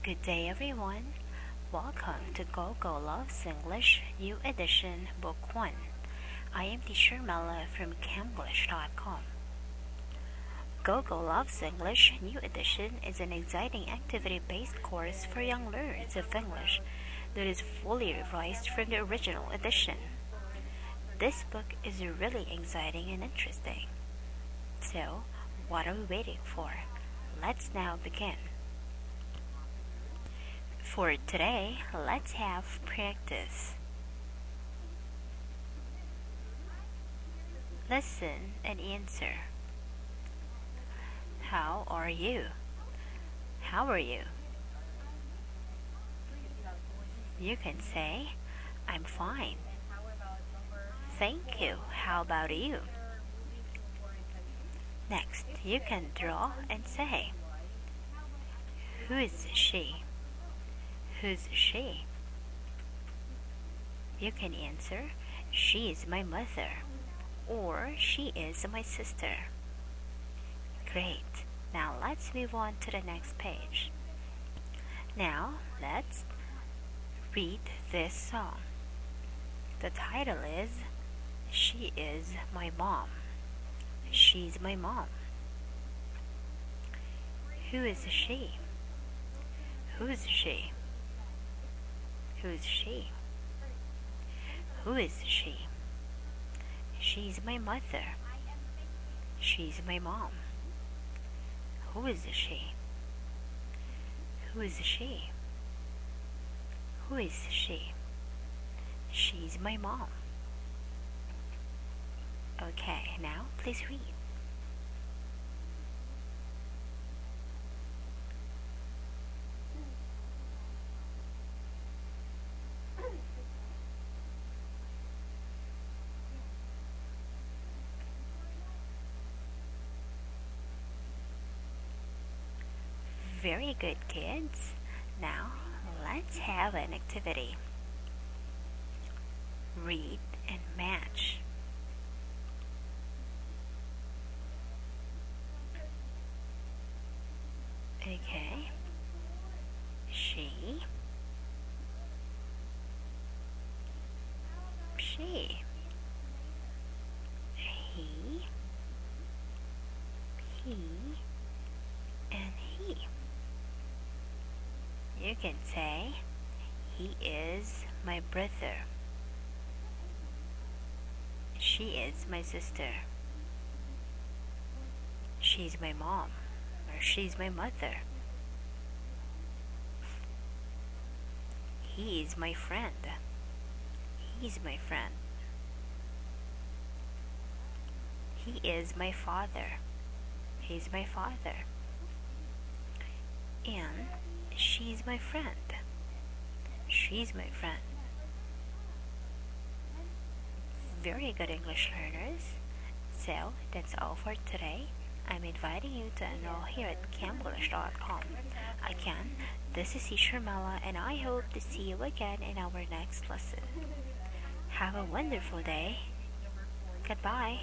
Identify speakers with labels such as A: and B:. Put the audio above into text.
A: Good day, everyone. Welcome to Gogo Loves English New Edition Book 1. I am Teacher Mela from Camglish.com. Gogo Loves English New Edition is an exciting activity-based course for young learners of English that is fully revised from the original edition. This book is really exciting and interesting. So, what are we waiting for? Let's now begin. For today, let's have practice. Listen and answer. How are you? How are you? You can say, I'm fine. Thank you. How about you? Next, you can draw and say, who is she? Who's she? You can answer, she is my mother, or she is my sister. Great. Now let's move on to the next page. Now let's read this song. The title is She is My Mom. She's my mom. Who is she? Who's she? Who's she? Who is she? She's my mother. She's my mom. Who is she? Who is she? Who is she? She's my mom. Okay, now please read. Very good, kids. Now, let's have an activity. Read and match. Okay. She. He. And he. You can say, he is my brother. She is my sister. She's my mom, or she's my mother. He is my friend. He's my friend. He is my father. He's my father. And she's my friend. She's my friend. Very good, English learners. So, that's all for today. I'm inviting you to enroll here at Camglish.com. Again, this is Teacher Mela, and I hope to see you again in our next lesson. Have a wonderful day. Goodbye.